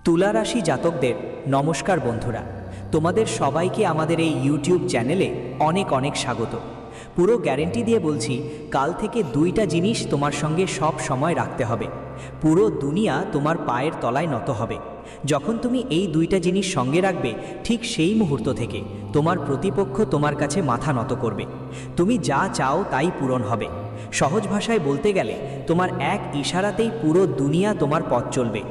তুলা রাশি জাতকদের নমস্কার বন্ধুরা, তোমাদের সবাইকে আমাদের এই ইউটিউব চ্যানেলে অনেক অনেক স্বাগত। পুরো গ্যারেন্টি দিয়ে বলছি, কাল থেকে দুইটা জিনিস তোমার সঙ্গে সব সময় রাখতে হবে। পুরো দুনিয়া তোমার পায়ের তলায় নত হবে। যখন তুমি এই দুইটা জিনিস সঙ্গে রাখবে, ঠিক সেই মুহূর্ত থেকে তোমার প্রতিপক্ষ তোমার কাছে মাথা নত করবে। তুমি যা চাও তাই পূরণ হবে। সহজ ভাষায় বলতে গেলে তোমার এক ইশারাতেই পুরো দুনিয়া তোমার পথ চলবে।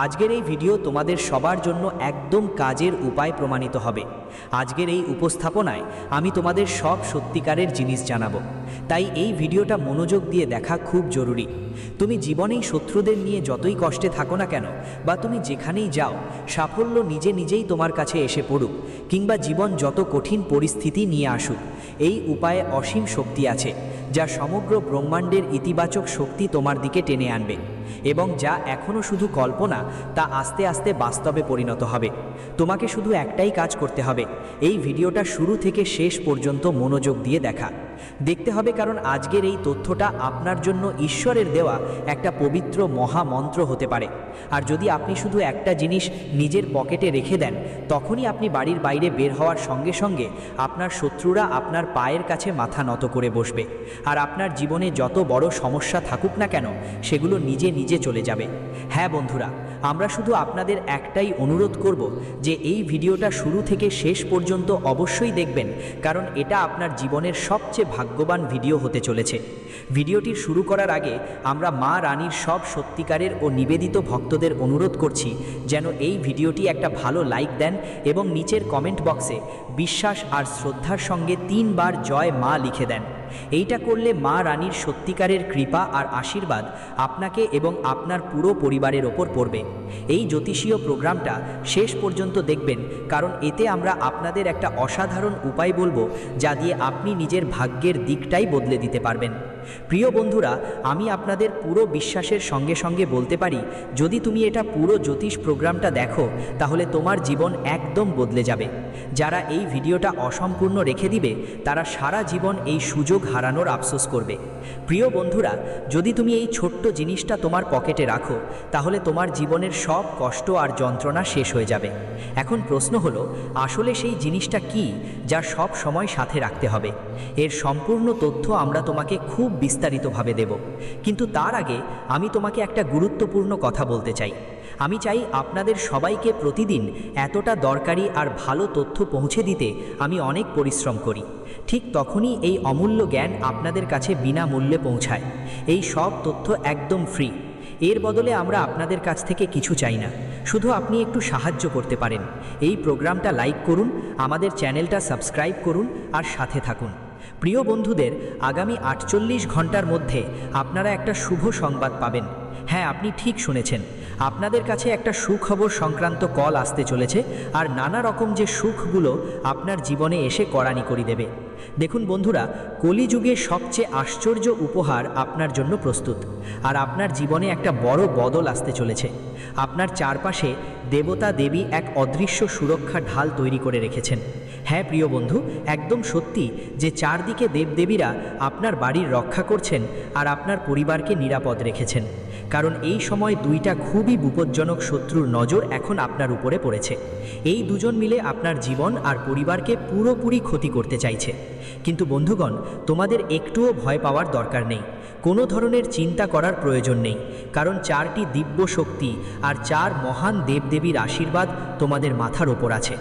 আজকের এই ভিডিও তোমাদের সবার জন্য একদম কাজের উপায় প্রমাণিত হবে। আজকের এই উপস্থাপনায় আমি তোমাদের সব সত্যিকারের জিনিস জানাবো, তাই এই ভিডিওটা মনোযোগ দিয়ে দেখা খুব জরুরি। তুমি জীবনেই শত্রুদের নিয়ে যতই কষ্টে থাকো না কেন, বা তুমি যেখানেই যাও, সাফল্য নিজে নিজেই তোমার কাছে এসে পড়ুক, কিংবা জীবন যত কঠিন পরিস্থিতি নিয়ে আসুক, এই উপায়ে অসীম শক্তি আছে, যা সমগ্র ব্রহ্মাণ্ডের ইতিবাচক শক্তি তোমার দিকে টেনে আনবে, এবং যা এখনও শুধু কল্পনা, তা আস্তে আস্তে বাস্তবে পরিণত হবে। তোমাকে শুধু একটাই কাজ করতে হবে, এই ভিডিওটা শুরু থেকে শেষ পর্যন্ত মনোযোগ দিয়ে দেখতে হবে, কারণ আজকের এই তথ্যটা আপনার জন্য ঈশ্বরের দেওয়া একটা পবিত্র মহামন্ত্র হতে পারে। আর যদি আপনি শুধু একটা জিনিস নিজের পকেটে রেখে দেন, তখনই আপনি বাড়ির বাইরে বের হওয়ার সঙ্গে সঙ্গে আপনার শত্রুরা আপনার পায়ের কাছে মাথা নত করে বসবে, আর আপনার জীবনে যত বড় সমস্যা থাকুক না কেন, সেগুলো নিজে নিজে চলে যাবে। হ্যাঁ বন্ধুরা, আমরা শুধু আপনাদের একটাই অনুরোধ করব যে এই ভিডিওটা শুরু থেকে শেষ পর্যন্ত অবশ্যই দেখবেন, কারণ এটা আপনার জীবনের সবচেয়ে ভাগ্যবান ভিডিও হতে চলেছে। ভিডিওটি শুরু করার আগে আমরা মা রানীর সব সত্যিকারের ও নিবেদিত ভক্তদের অনুরোধ করছি যেন এই ভিডিওটি একটা ভালো লাইক দেন এবং নিচের কমেন্ট বক্সে বিশ্বাস আর শ্রদ্ধার সঙ্গে 3 বার জয় মা লিখে দেন। এইটা করলে মা রানীর সত্যিকারের কৃপা আর আশীর্বাদ আপনাকে এবং আপনার পুরো পরিবারের ওপর পড়বে। এই জ্যোতিষীয় প্রোগ্রামটা শেষ পর্যন্ত দেখবেন, কারণ এতে আমরা আপনাদের একটা অসাধারণ উপায় বলবো, যা দিয়ে আপনি নিজের ভাগ্যের দিকটাই বদলে দিতে পারবেন। প্রিয় বন্ধুরা, আমি আপনাদের পুরো বিশ্বাসের সঙ্গে সঙ্গে বলতে পারি, যদি তুমি এটা পুরো জ্যোতিষ প্রোগ্রামটা দেখো, তাহলে তোমার জীবন একদম বদলে যাবে। যারা এই ভিডিওটা অসম্পূর্ণ রেখে দিবে, তারা সারা জীবন এই সুযোগ হারানোর আফসোস করবে। প্রিয় বন্ধুরা, যদি তুমি এই ছোট্ট জিনিসটা তোমার পকেটে রাখো, তাহলে তোমার জীবনের সব কষ্ট আর যন্ত্রণা শেষ হয়ে যাবে। এখন প্রশ্ন হলো, আসলে সেই জিনিসটা কি যা সব সময় সাথে রাখতে হবে? এর সম্পূর্ণ তথ্য আমরা তোমাকে খুব বিস্তারিতভাবে দেব, কিন্তু তার আগে আমি তোমাকে একটা গুরুত্বপূর্ণ কথা বলতে চাই। আমি চাই আপনাদের সবাইকে প্রতিদিন এতটা দরকারি আর ভালো তথ্য পৌঁছে দিতে আমি অনেক পরিশ্রম করি। ঠিক তখনই এই অমূল্য জ্ঞান আপনাদের কাছে বিনামূল্যে পৌঁছায়। এই সব তথ্য একদম ফ্রি। এর বদলে আমরা আপনাদের কাছ থেকে কিছু চাই না, শুধু আপনি একটু সাহায্য করতে পারেন। এই প্রোগ্রামটা লাইক করুন, আমাদের চ্যানেলটা সাবস্ক্রাইব করুন আর সাথে থাকুন। প্রিয় বন্ধুদের, আগামী 48 ঘন্টার মধ্যে আপনারা একটা শুভ সংবাদ পাবেন। হ্যাঁ, আপনি ঠিক শুনেছেন, আপনাদের কাছে একটা সুখবর সংক্রান্ত কল আসতে চলেছে, আর নানা রকম যে সুখগুলো আপনার জীবনে এসে কড়ানি করে দেবে। দেখুন বন্ধুরা, কলিযুগে সবচেয়ে আশ্চর্য উপহার আপনার জন্য প্রস্তুত, আর আপনার জীবনে একটা বড় বদল আসতে চলেছে। আপনার চারপাশে দেবতা দেবী এক অদৃশ্য সুরক্ষা ঢাল তৈরি করে রেখেছেন। হ্যাঁ প্রিয় বন্ধু, একদম সত্যি যে চারদিকে দেবদেবীরা আপনার বাড়ির রক্ষা করছেন আর আপনার পরিবারকে নিরাপদ রেখেছেন, কারণ এই সময় দুইটা খুবই বিপজ্জনক শত্রুর নজর এখন আপনার উপরে পড়েছে। এই দুজন মিলে আপনার জীবন আর পরিবারকে পুরোপুরি ক্ষতি করতে চাইছে। কিন্তু বন্ধুগণ, তোমাদের একটুও ভয় পাওয়ার দরকার নেই, কোনো ধরনের চিন্তা করার প্রয়োজন নেই, কারণ 4টি দিব্য শক্তি আর 4 মহান দেবদেবীর আশীর্বাদ তোমাদের মাথার ওপর আছে,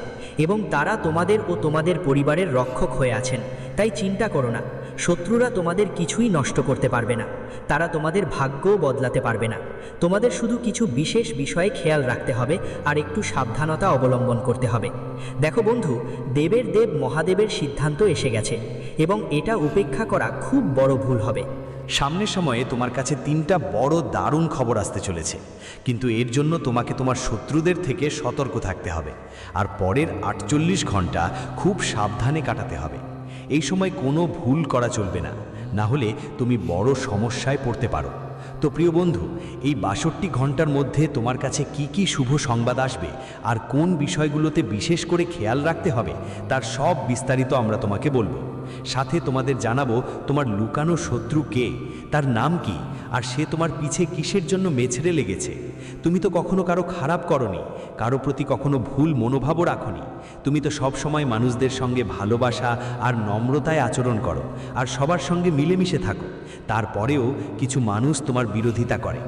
এবং তারা তোমাদের ও তোমাদের পরিবারের রক্ষক হয়ে আছেন। তাই চিন্তা করো না, শত্রুরা তোমাদের কিছুই নষ্ট করতে পারবে না, তারা তোমাদের ভাগ্যও বদলাতে পারবে না। তোমাদের শুধু কিছু বিশেষ বিষয়ে খেয়াল রাখতে হবে আর একটু সাবধানতা অবলম্বন করতে হবে। দেখো বন্ধু, দেবের দেব মহাদেবের সিদ্ধান্ত এসে গেছে, এবং এটা উপেক্ষা করা খুব বড় ভুল হবে। সামনের সময়ে তোমার কাছে 3টা বড় দারুণ খবর আসতে চলেছে, কিন্তু এর জন্য তোমাকে তোমার শত্রুদের থেকে সতর্ক থাকতে হবে, আর পরের 48 ঘন্টা খুব সাবধানে কাটাতে হবে। এই সময় কোনো ভুল করা চলবে না, না হলে তুমি বড় সমস্যায় পড়তে পারো। তো প্রিয় বন্ধু, এই 62 ঘন্টার মধ্যে তোমার কাছে কি কি শুভ সংবাদ আসবে আর কোন বিষয়গুলোতে বিশেষ করে খেয়াল রাখতে হবে, তার সব বিস্তারিত আমরা তোমাকে বলবো। সাথে তোমাদের জানাবো তোমার লুকানো শত্রু কে, তার নাম কি, আর সে তোমার পিছে কিসের জন্য মেছড়ে লেগেছে। তুমি তো কখনো কারো খারাপ করনি, কারো প্রতি কখনো ভুল মনোভাবও রাখনি। তুমি তো সব সময় মানুষদের সঙ্গে ভালোবাসা আর নম্রতায় আচরণ করো, আর সবার সঙ্গে মিলেমিশে থাকো। তারপরেও কিছু মানুষ তোমার বিরোধিতা করে,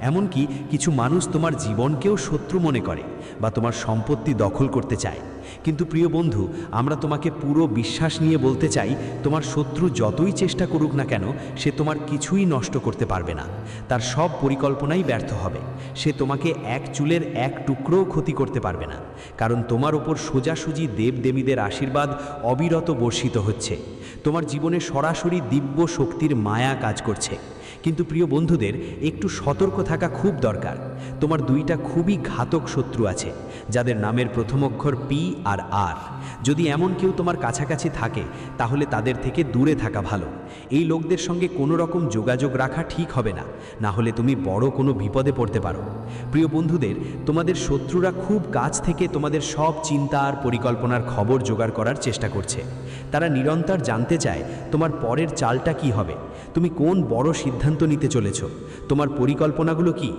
এমনকি কিছু মানুষ তোমার জীবনকেও শত্রু মনে করে বা তোমার সম্পত্তি দখল করতে চায়। কিন্তু প্রিয় বন্ধু, আমরা তোমাকে পুরো বিশ্বাস নিয়ে বলতে চাই, তোমার শত্রু যতই চেষ্টা করুক না কেন, সে তোমার কিছুই নষ্ট করতে পারবে না। তার সব পরিকল্পনাই ব্যর্থ হবে। সে তোমাকে এক চুলের এক টুকরোও ক্ষতি করতে পারবে না, কারণ তোমার ওপর সোজাসুজি দেবদেবীদের আশীর্বাদ অবিরত বর্ষিত হচ্ছে। তোমার জীবনে সরাসরি দিব্য শক্তির মায়া কাজ করছে। কিন্তু প্রিয় বন্ধুদের, একটু সতর্ক থাকা খুব দরকার। তোমার দুইটা খুবই ঘাতক শত্রু আছে, যাদের নামের প্রথম অক্ষর পি আর আর। যদি এমন কেউ তোমার কাছাকাছি থাকে, তাহলে তাদের থেকে দূরে থাকা ভালো। এই লোকদের সঙ্গে কোনো রকম যোগাযোগ রাখা ঠিক হবে না, না হলে তুমি বড় কোনো বিপদে পড়তে পারো। প্রিয় বন্ধুদের, তোমাদের শত্রুরা খুব কাছ থেকে তোমাদের সব চিন্তা আর পরিকল্পনার খবর জোগাড় করার চেষ্টা করছে। তারা নিরন্তর জানতে চায় তোমার পরের চালটা কি হবে, তুমি কোন বড় সিদ্ধান্ত নিতে চলেছ, তোমার পরিকল্পনাগুলো কি।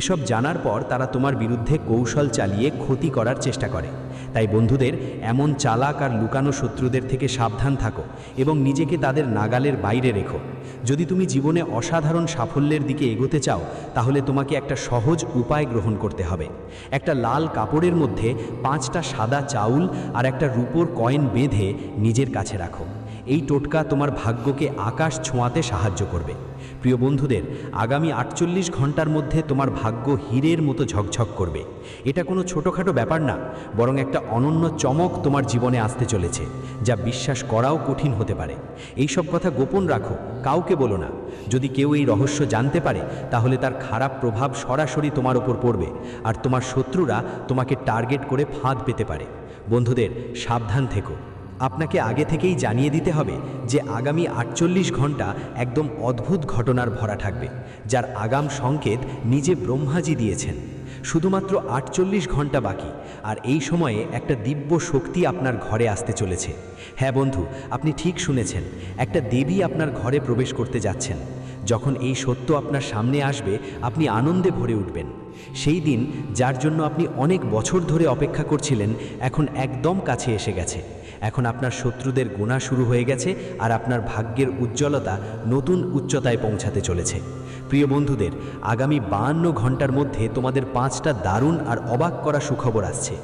এসব জানার পর তারা তোমার বিরুদ্ধে কৌশল চালিয়ে ক্ষতি করার চেষ্টা করে। তাই বন্ধুদের, এমন চালাক আর লুকানো শত্রুদের থেকে সাবধান থাকো এবং নিজেকে তাদের নাগালের বাইরে রেখো। যদি তুমি জীবনে অসাধারণ সাফল্যের দিকে এগোতে চাও, তাহলে তোমাকে একটা সহজ উপায় গ্রহণ করতে হবে। একটা লাল কাপড়ের মধ্যে 5টা সাদা চাউল আর একটা রূপোর কয়েন বেঁধে নিজের কাছে রাখো। এই টোটকা তোমার ভাগ্যকে আকাশ ছোঁয়াতে সাহায্য করবে। প্রিয় বন্ধুদের, আগামী 48 ঘন্টার মধ্যে তোমার ভাগ্য হীরের মতো ঝকঝক করবে। এটা কোনো ছোটোখাটো ব্যাপার না, বরং একটা অনন্য চমক তোমার জীবনে আসতে চলেছে, যা বিশ্বাস করাও কঠিন হতে পারে। এই সব কথা গোপন রাখো, কাউকে বলো না। যদি কেউ এই রহস্য জানতে পারে, তাহলে তার খারাপ প্রভাব সরাসরি তোমার ওপর পড়বে, আর তোমার শত্রুরা তোমাকে টার্গেট করে ফাঁদ পেতে পারে। বন্ধুদের, সাবধান থেকো। আপনাকে আগে থেকেই জানিয়ে দিতে হবে যে আগামী 48 ঘন্টা একদম অদ্ভুত ঘটনার ভরা থাকবে, যার আগাম সংকেত নিজে ব্রহ্মাজি দিয়েছেন। শুধুমাত্র 48 ঘন্টা বাকি, আর এই সময়ে একটা দিব্য শক্তি আপনার ঘরে আসতে চলেছে। হ্যাঁ বন্ধু, আপনি ঠিক শুনেছেন, একটা দেবী আপনার ঘরে প্রবেশ করতে যাচ্ছেন। যখন এই সত্য আপনার সামনে আসবে, আপনি আনন্দে ভরে উঠবেন। সেই দিন, যার জন্য আপনি অনেক বছর ধরে অপেক্ষা করছিলেন, এখন একদম কাছে এসে গেছে। এখন আপনার শত্রুদের গোনা শুরু হয়ে গেছে, আর আপনার ভাগ্যের উজ্জ্বলতা নতুন উচ্চতায় পৌঁছাতে চলেছে। প্রিয় বন্ধুদের, আগামী 52 ঘন্টার মধ্যে তোমাদের 5টা দারুণ আর অবাক করা সুখবর আসছে।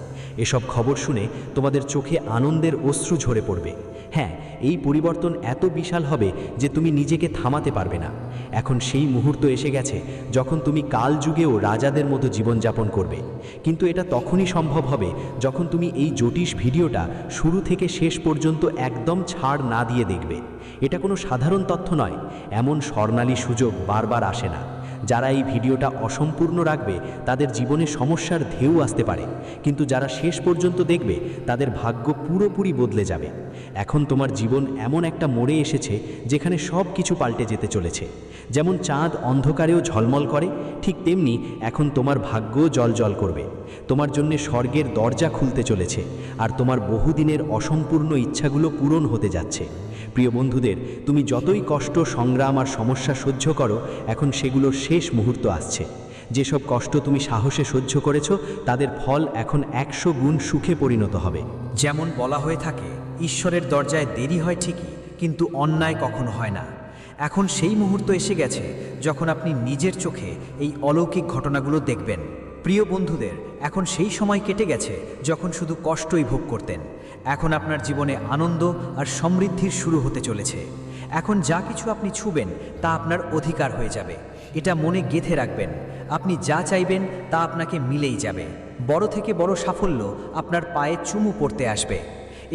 এসব খবর শুনে তোমাদের চোখে আনন্দের অশ্রু ঝরে পড়বে। হ্যাঁ, এই পরিবর্তন এত বিশাল হবে যে তুমি নিজেকে থামাতে পারবে না। এখন সেই মুহূর্ত এসে গেছে যখন তুমি কাল যুগেও রাজাদের মতো জীবনযাপন করবে। কিন্তু এটা তখনই সম্ভব হবে যখন তুমি এই জ্যোতিষ ভিডিওটা শুরু থেকে শেষ পর্যন্ত একদম ছাড় না দিয়ে দেখবে। এটা কোনো সাধারণ তথ্য নয়, এমন স্বর্ণালী সুযোগ বারবার আসে না। যারা এই ভিডিওটা অসম্পূর্ণ রাখবে, তাদের জীবনে সমস্যার ঢেউ আসতে পারে, কিন্তু যারা শেষ পর্যন্ত দেখবে, তাদের ভাগ্য পুরোপুরি বদলে যাবে। এখন তোমার জীবন এমন একটা মোড়ে এসেছে যেখানে সব কিছু পাল্টে যেতে চলেছে। যেমন চাঁদ অন্ধকারেও ঝলমল করে, ঠিক তেমনি এখন তোমার ভাগ্যও জ্বলজ্বল করবে। তোমার জন্য স্বর্গের দরজা খুলতে চলেছে, আর তোমার বহুদিনের অসম্পূর্ণ ইচ্ছাগুলো পূরণ হতে যাচ্ছে। প্রিয় বন্ধুদের, তুমি যতই কষ্ট, সংগ্রাম আর সমস্যা সহ্য করো, এখন সেগুলোর শেষ মুহূর্ত আসছে। যেসব কষ্ট তুমি সাহসে সহ্য করেছো, তাদের ফল এখন 100 গুণ সুখে পরিণত হবে। যেমন বলা হয়ে থাকে, ঈশ্বরের দরজায় দেরি হয় ঠিকই, কিন্তু অন্যায় কখনো হয় না। এখন সেই মুহূর্ত এসে গেছে যখন আপনি নিজের চোখে এই অলৌকিক ঘটনাগুলো দেখবেন। প্রিয় বন্ধুদের, এখন সেই সময় কেটে গেছে যখন শুধু কষ্টই ভোগ করতেন। এখন আপনার জীবনে আনন্দ আর সমৃদ্ধির শুরু হতে চলেছে। এখন যা কিছু আপনি ছুবেন, তা আপনার অধিকার হয়ে যাবে। এটা মনে গেঁথে রাখবেন, আপনি যা চাইবেন তা আপনাকে মিলেই যাবে। বড় থেকে বড় সাফল্য আপনার পায়ে চুমু পড়তে আসবে।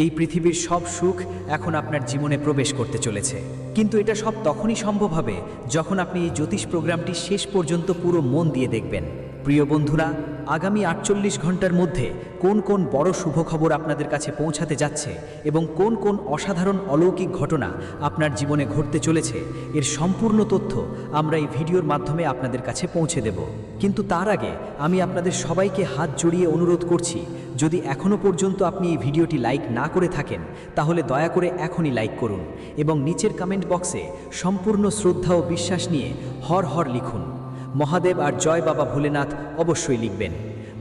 এই পৃথিবীর সব সুখ এখন আপনার জীবনে প্রবেশ করতে চলেছে। কিন্তু এটা সব তখনই সম্ভব হবে যখন আপনি এই জ্যোতিষ প্রোগ্রামটি শেষ পর্যন্ত পুরো মন দিয়ে দেখবেন। প্রিয় বন্ধুরা, আগামী 48 ঘন্টার মধ্যে কোন কোন বড় শুভ খবর আপনাদের কাছে পৌঁছাতে যাচ্ছে এবং কোন কোন অসাধারণ অলৌকিক ঘটনা আপনার জীবনে ঘটতে চলেছে, এর সম্পূর্ণ তথ্য আমরা এই ভিডিওর মাধ্যমে আপনাদের কাছে পৌঁছে দেব। কিন্তু তার আগে আমি আপনাদের সবাইকে হাত জড়িয়ে অনুরোধ করছি, যদি এখনও পর্যন্ত আপনি এই ভিডিওটি লাইক না করে থাকেন, তাহলে দয়া করে এখনই লাইক করুন এবং নিচের কমেন্ট বক্সে সম্পূর্ণ শ্রদ্ধা ও বিশ্বাস নিয়ে হর হর লিখুন। মহাদেব আর জয় বাবা ভোলেনাথ অবশ্যই লিখবেন।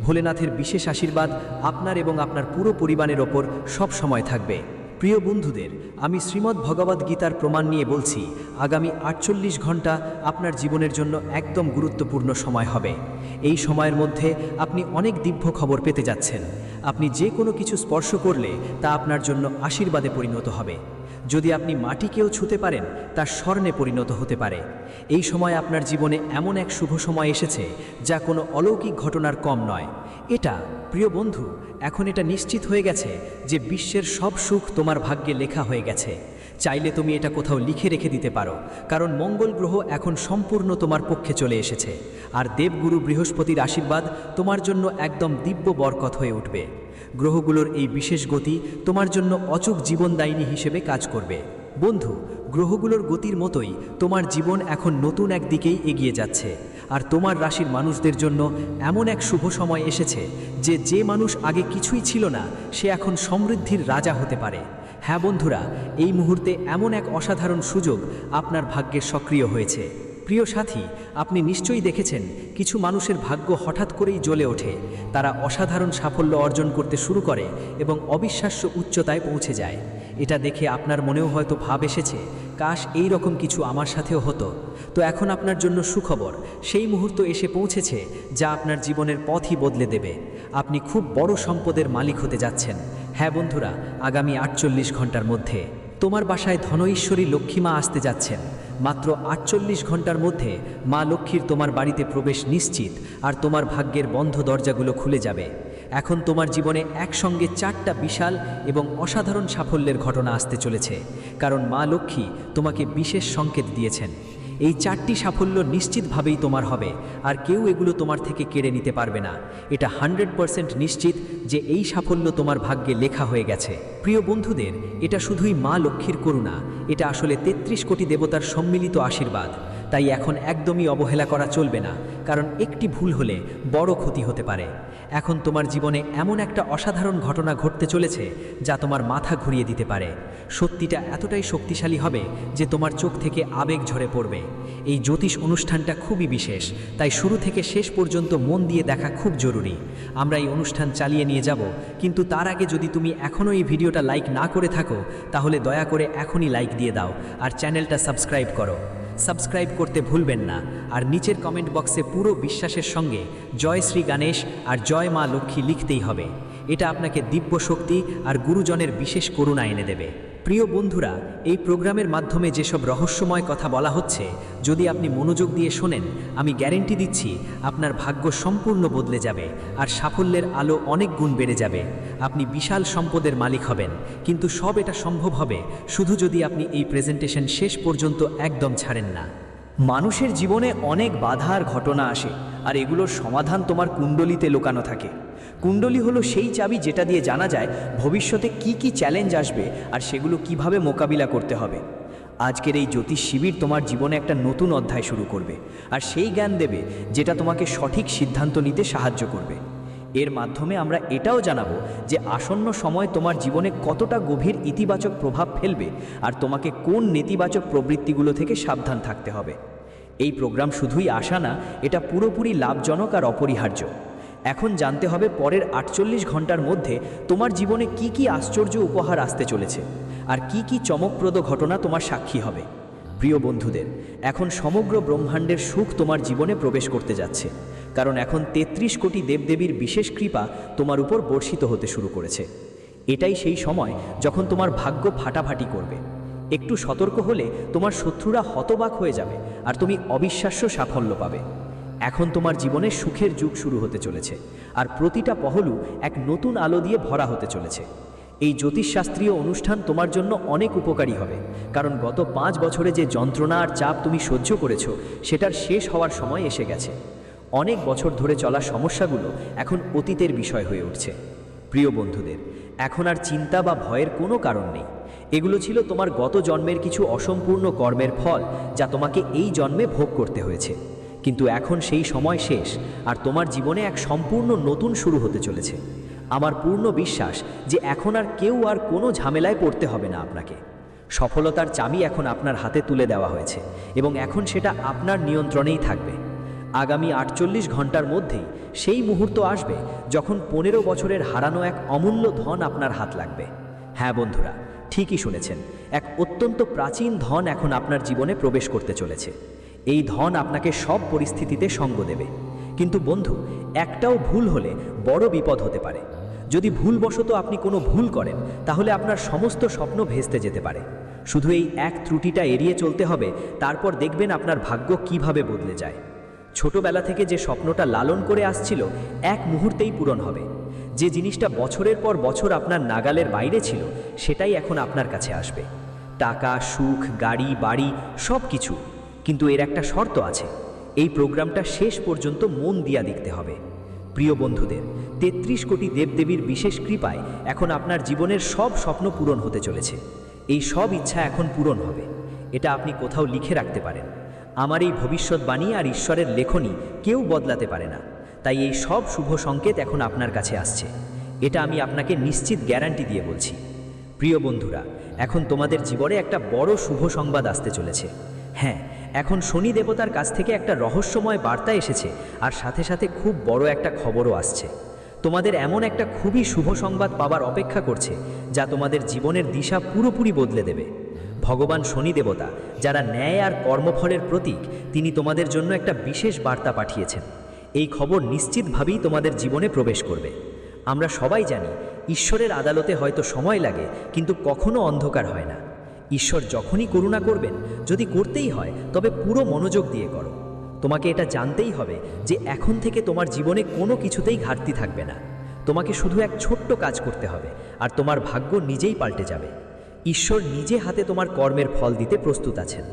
ভোলেনাথের বিশেষ আশীর্বাদ আপনার এবং আপনার পুরো পরিবারের ওপর সব সময় থাকবে। প্রিয় বন্ধুদের, আমি শ্রীমদ্ ভগবদ্ গীতার প্রমাণ নিয়ে বলছি, আগামী 48 ঘন্টা আপনার জীবনের জন্য একদম গুরুত্বপূর্ণ সময় হবে। এই সময়ের মধ্যে আপনি অনেক দিব্য খবর পেতে যাচ্ছেন। আপনি যে কোনো কিছু স্পর্শ করলে তা আপনার জন্য আশীর্বাদে পরিণত হবে। যদি আপনি মাটিকেও ছুঁতে পারেন, তা স্বর্ণে পরিণত হতে পারে। এই সময় আপনার জীবনে এমন এক শুভ সময় এসেছে যা কোনো অলৌকিক ঘটনার কম নয়। এটা, প্রিয় বন্ধু, এখন এটা নিশ্চিত হয়ে গেছে যে বিশ্বের সব সুখ তোমার ভাগ্যে লেখা হয়ে গেছে। চাইলে তুমি এটা কোথাও লিখে রেখে দিতে পারো, কারণ মঙ্গল গ্রহ এখন সম্পূর্ণ তোমার পক্ষে চলে এসেছে। আর দেবগুরু বৃহস্পতির আশীর্বাদ তোমার জন্য একদম দিব্য বরকত হয়ে উঠবে। গ্রহগুলোর এই বিশেষ গতি তোমার জন্য অচূক জীবনদায়িনী হিসেবে কাজ করবে। বন্ধু, গ্রহগুলোর গতির মতোই তোমার জীবন এখন নতুন এক দিকেই এগিয়ে যাচ্ছে। আর তোমার রাশির মানুষদের জন্য এমন এক শুভ সময় এসেছে যে মানুষ আগে কিছুই ছিল না, সে এখন সমৃদ্ধির রাজা হতে পারে। হ্যাঁ বন্ধুরা, এই মুহূর্তে এমন এক অসাধারণ সুযোগ আপনার ভাগ্যে সক্রিয় হয়েছে। প্রিয় সাথী, আপনি নিশ্চয়ই দেখেছেন কিছু মানুষের ভাগ্য হঠাৎ করেই জ্বলে ওঠে। তারা অসাধারণ সাফল্য অর্জন করতে শুরু করে এবং অবিশ্বাস্য উচ্চতায় পৌঁছে যায়। এটা দেখে আপনার মনেও হয়তো ভাব এসেছে, কাশ এই রকম কিছু আমার সাথেও হতো। তো এখন আপনার জন্য সুখবর, সেই মুহূর্ত এসে পৌঁছেছে যা আপনার জীবনের পথই বদলে দেবে। আপনি খুব বড় সম্পদের মালিক হতে যাচ্ছেন। হ্যাঁ বন্ধুরা, আগামী 48 ঘন্টার মধ্যে তোমার বাসায় ধনঈশ্বরী লক্ষ্মীমা আসতে যাচ্ছেন। মাত্র 48 ঘন্টার মধ্যে মা লক্ষ্মীর তোমার বাড়িতে প্রবেশ নিশ্চিত, আর তোমার ভাগ্যের বন্ধ দরজাগুলো খুলে যাবে। এখন তোমার জীবনে একসঙ্গে 4টা বিশাল এবং অসাধারণ সাফল্যের ঘটনা আসতে চলেছে, কারণ মা লক্ষ্মী তোমাকে বিশেষ সংকেত দিয়েছেন। এই 4টি সাফল্য নিশ্চিতভাবেই তোমার হবে, আর কেউ এগুলো তোমার থেকে কেড়ে নিতে পারবে না। এটা 100% নিশ্চিত যে এই সাফল্য তোমার ভাগ্যে লেখা হয়ে গেছে। প্রিয় বন্ধুদের, এটা শুধুই মা লক্ষ্মীর করুণা, এটা আসলে 33 কোটি দেবতার সম্মিলিত আশীর্বাদ। তাই এখন একদমই অবহেলা করা চলবে না, কারণ একটি ভুল হলে বড় ক্ষতি হতে পারে। এখন তোমার জীবনে এমন একটা অসাধারণ ঘটনা ঘটতে চলেছে যা তোমার মাথা ঘুরিয়ে দিতে পারে। সত্যিটা এতটাই শক্তিশালী হবে যে তোমার চোখ থেকে আবেগ ঝরে পড়বে। এই জ্যোতিষ অনুষ্ঠানটা খুবই বিশেষ, তাই শুরু থেকে শেষ পর্যন্ত মন দিয়ে দেখা খুব জরুরি। আমরা এই অনুষ্ঠান চালিয়ে নিয়ে যাব, কিন্তু তার আগে যদি তুমি এখনও এই ভিডিওটা লাইক না করে থাকো, তাহলে দয়া করে এখনই লাইক দিয়ে দাও আর চ্যানেলটা সাবস্ক্রাইব করো। সাবস্ক্রাইব করতে ভুলবেন না, আর নিচের কমেন্ট বক্সে পুরো বিশ্বাসের সঙ্গে জয় শ্রী গণেশ আর জয় মা লক্ষ্মী লিখতেই হবে। এটা আপনাকে দিব্য শক্তি আর গুরুজনের বিশেষ করুণা এনে দেবে। প্রিয় বন্ধুরা, এই প্রোগ্রামের মাধ্যমে যেসব রহস্যময় কথা বলা হচ্ছে, যদি আপনি মনোযোগ দিয়ে শোনেন, আমি গ্যারেন্টি দিচ্ছি আপনার ভাগ্য সম্পূর্ণ বদলে যাবে আর সাফল্যের আলো অনেক গুণ বেড়ে যাবে। আপনি বিশাল সম্পদের মালিক হবেন, কিন্তু সব এটা সম্ভব হবে শুধু যদি আপনি এই প্রেজেন্টেশন শেষ পর্যন্ত একদম ছাড়েন না। মানুষের জীবনে অনেক বাধা আর ঘটনা আসে, আর এগুলোর সমাধান তোমার কুণ্ডলিতে লুকানো থাকে। কুণ্ডলী হলো সেই চাবি যেটা দিয়ে জানা যায় ভবিষ্যতে কি কি চ্যালেঞ্জ আসবে আর সেগুলো কিভাবে মোকাবিলা করতে হবে। আজকের এই জ্যোতিষ শিবির তোমার জীবনে একটা নতুন অধ্যায় শুরু করবে, আর সেই জ্ঞান দেবে যেটা তোমাকে সঠিক সিদ্ধান্ত নিতে সাহায্য করবে। এর মাধ্যমে আমরা এটাও জানাবো যে আসন্ন সময় তোমার জীবনে কতটা গভীর ইতিবাচক প্রভাব ফেলবে, আর তোমাকে কোন নেতিবাচক প্রবৃত্তিগুলো থেকে সাবধান থাকতে হবে। এই প্রোগ্রাম শুধুই আশা না, এটা পুরোপুরি লাভজনক আর অপরিহার্য। এখন জানতে হবে পরের 48 ঘন্টার মধ্যে তোমার জীবনে কি কি আশ্চর্য উপহার আসতে চলেছে, আর কি কি চমকপ্রদ ঘটনা তোমার সাক্ষী হবে। প্রিয় বন্ধুদের, এখন সমগ্র ব্রহ্মাণ্ডের সুখ তোমার জীবনে প্রবেশ করতে যাচ্ছে, কারণ এখন 33 কোটি দেবদেবীর বিশেষ কৃপা তোমার উপর বর্ষিত হতে শুরু করেছে। এটাই সেই সময় যখন তোমার ভাগ্য ফাটাফাটি করবে। একটু সতর্ক হলে তোমার শত্রুরা হতবাক হয়ে যাবে, আর তুমি অবিশ্বাস্য সাফল্য পাবে। এখন তোমার জীবনে সুখের যুগ শুরু হতে চলেছে, আর প্রতিটা পহলু এক নতুন আলো দিয়ে ভরা হতে চলেছে। এই জ্যোতিষশাস্ত্রীয় অনুষ্ঠান তোমার জন্য অনেক উপকারী হবে, কারণ গত 5 বছরে যে যন্ত্রণা আর চাপ তুমি সহ্য করেছো, সেটার শেষ হওয়ার সময় এসে গেছে। অনেক বছর ধরে চলা সমস্যাগুলো এখন অতীতের বিষয় হয়ে উঠছে। প্রিয় বন্ধুদের, এখন আর চিন্তা বা ভয়ের কোনো কারণ নেই। এগুলো ছিল তোমার গত জন্মের কিছু অসম্পূর্ণ কর্মের ফল, যা তোমাকে এই জন্মে ভোগ করতে হয়েছে। কিন্তু এখন সেই সময় শেষ, আর তোমার জীবনে এক সম্পূর্ণ নতুন শুরু হতে চলেছে। আমার পূর্ণ বিশ্বাস যে এখন আর কেউ আর কোনো ঝামেলায় পড়তে হবে না আপনাকে। সফলতার চাবি এখন আপনার হাতে তুলে দেওয়া হয়েছে, এবং এখন সেটা আপনার নিয়ন্ত্রণেই থাকবে। আগামী 48 ঘন্টার মধ্যেই সেই মুহূর্ত আসবে যখন 15 বছরের হারানো এক অমূল্য ধন আপনার হাত লাগবে। হ্যাঁ বন্ধুরা, ঠিকই শুনেছেন, এক অত্যন্ত প্রাচীন ধন এখন আপনার জীবনে প্রবেশ করতে চলেছে। এই ধন আপনাকে সব পরিস্থিতিতে সঙ্গ দেবে। কিন্তু বন্ধু, একটাও ভুল হলে বড় বিপদ হতে পারে। যদি ভুলবশত আপনি কোনো ভুল করেন, তাহলে আপনার সমস্ত স্বপ্ন ভেস্তে যেতে পারে। শুধু এই এক ত্রুটিটা এড়িয়ে চলতে হবে, তারপর দেখবেন আপনার ভাগ্য কিভাবে বদলে যায়। ছোটবেলা থেকে যে স্বপ্নটা লালন করে আসছিল, এক মুহূর্তেই পূরণ হবে। যে জিনিসটা বছরের পর বছর আপনার নাগালের বাইরে ছিল, সেটাই এখন আপনার কাছে আসবে। টাকা, সুখ, গাড়ি, বাড়ি, সব কিছু। কিন্তু এর একটা শর্ত আছে, এই প্রোগ্রামটা শেষ পর্যন্ত মন দিয়া দেখতে হবে। প্রিয় বন্ধুদের, 33 কোটি দেবদেবীর বিশেষ কৃপায় এখন আপনার জীবনের সব স্বপ্ন পূরণ হতে চলেছে। এই সব ইচ্ছা এখন পূরণ হবে। এটা আপনি কোথাও লিখে রাখতে পারেন। আমার এই ভবিষ্যৎবাণী আর ঈশ্বরের লেখনী কেউ বদলাতে পারে না। তাই এই সব শুভ সংকেত এখন আপনার কাছে আসছে। এটা আমি আপনাকে নিশ্চিত গ্যারান্টি দিয়ে বলছি। প্রিয় বন্ধুরা, এখন তোমাদের জীবনে একটা বড় শুভ সংবাদ আসতে চলেছে। হ্যাঁ, এখন শনি দেবতার কাছ থেকে একটা রহস্যময় বার্তা এসেছে, আর সাথে সাথে খুব বড় একটা খবরও আসছে। তোমাদের এমন একটা খুবই শুভ সংবাদ পাবার অপেক্ষা করছে, যা তোমাদের জীবনের দিশা পুরোপুরি বদলে দেবে। ভগবান শনি দেবতা, যারা ন্যায় আর কর্মফলের প্রতীক, তিনি তোমাদের জন্য একটা বিশেষ বার্তা পাঠিয়েছেন। এই খবর নিশ্চিতভাবেই তোমাদের জীবনে প্রবেশ করবে। আমরা সবাই জানি, ঈশ্বরের আদালতে হয়তো সময় লাগে, কিন্তু কখনো অন্ধকার হয় না। ঈশ্বর যখনই করুণা করবেন, যদি করতেই হয় তবে পুরো মনোযোগ দিয়ে করো। তোমাকে এটা জানতেই হবে যে এখন থেকে তোমার জীবনে কোনো কিছুতেই ঘাটতি থাকবে না। তোমাকে শুধু এক ছোট্ট কাজ করতে হবে, আর তোমার ভাগ্য নিজেই পাল্টে যাবে। ঈশ্বর নিজে হাতে তোমার কর্মের ফল দিতে প্রস্তুত আছেন।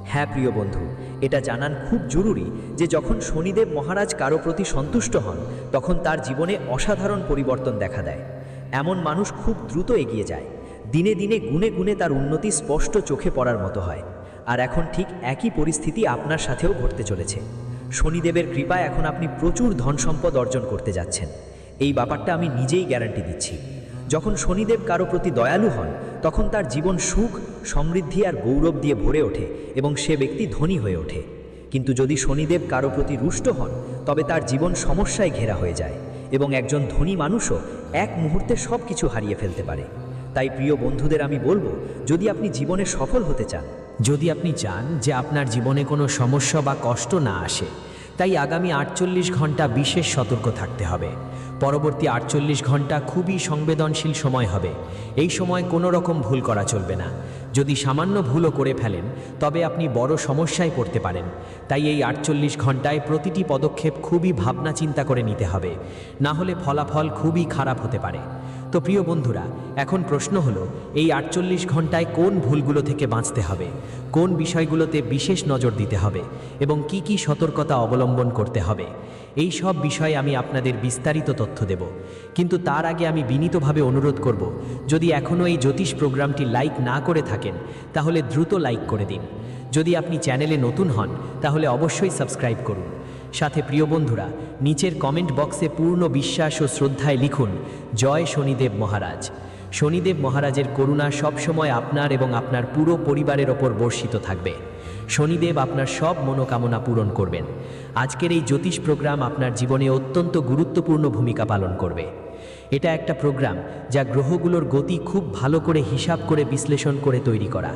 হ্যাঁ প্রিয় বন্ধু, এটা জানান খুব জরুরি যে যখন শনিদেব মহারাজ কারো প্রতি সন্তুষ্ট হন, তখন তার জীবনে অসাধারণ পরিবর্তন দেখা দেয়। এমন মানুষ খুব দ্রুত এগিয়ে যায়। দিনে দিনে গুণে গুণে তার উন্নতি স্পষ্ট চোখে পড়ার মতো হয়। আর এখন ঠিক একই পরিস্থিতি আপনার সাথেও ঘটতে চলেছে। শনিদেবের কৃপায় এখন আপনি প্রচুর ধন সম্পদ অর্জন করতে যাচ্ছেন। এই ব্যাপারটা আমি নিজেই গ্যারান্টি দিচ্ছি। যখন শনিদেব কারো প্রতি দয়ালু হন, তখন তার জীবন সুখ, সমৃদ্ধি আর গৌরব দিয়ে ভরে ওঠে এবং সে ব্যক্তি ধনী হয়ে ওঠে। কিন্তু যদি শনিদেব কারো প্রতি রুষ্ট হন, তবে তার জীবন সমস্যায় ঘেরা হয়ে যায় এবং একজন ধনী মানুষও এক মুহূর্তে সব কিছু হারিয়ে ফেলতে পারে। তাই প্রিয় বন্ধুদের আমি বলবো, যদি আপনি জীবনে সফল হতে চান, যদি আপনি চান যে আপনার জীবনে কোনো সমস্যা বা কষ্ট না আসে, তাই আগামী 48 ঘন্টা বিশেষ সতর্ক থাকতে হবে। পরবর্তী 48 ঘন্টা খুবই সংবেদনশীল সময় হবে। এই সময় কোনো রকম ভুল করা চলবে না। যদি সামান্য ভুলও করে ফেলেন, তবে আপনি বড় সমস্যায় পড়তে পারেন। তাই এই 48 ঘন্টায় প্রতিটি পদক্ষেপ খুবই ভাবনা চিন্তা করে নিতে হবে, না হলে ফলাফল খুবই খারাপ হতে পারে। তো প্রিয় বন্ধুরা, এখন প্রশ্ন হলো, এই 48 ঘন্টায় কোন ভুলগুলো থেকে বাঁচতে হবে, কোন বিষয়গুলোতে বিশেষ নজর দিতে হবে এবং কি কি সতর্কতা অবলম্বন করতে হবে। এই সব বিষয়ে আমি আপনাদের বিস্তারিত তথ্য দেব। কিন্তু তার আগে আমি বিনীতভাবে অনুরোধ করব, যদি এখনও এই জ্যোতিষ প্রোগ্রামটি লাইক না করে থাকেন, তাহলে দ্রুত লাইক করে দিন। যদি আপনি চ্যানেলে নতুন হন, তাহলে অবশ্যই সাবস্ক্রাইব করুন। সাথে প্রিয় বন্ধুরা, নিচের কমেন্ট বক্সে পূর্ণ বিশ্বাস ও শ্রদ্ধায় লিখুন, জয় শনিদেব মহারাজ। শনিদেব মহারাজের করুণা সবসময় আপনার এবং আপনার পুরো পরিবারের ওপর বর্ষিত থাকবে। শনিদেব আপনার সব মনোকামনা পূরণ করবেন। আজকের এই জ্যোতিষ প্রোগ্রাম আপনার জীবনে অত্যন্ত গুরুত্বপূর্ণ ভূমিকা পালন করবে। এটা একটা প্রোগ্রাম যা গ্রহগুলোর গতি খুব ভালো করে হিসাব করে বিশ্লেষণ করে তৈরি করা।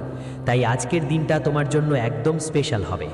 তাই আজকের দিনটা তোমার জন্য একদম স্পেশাল হবে।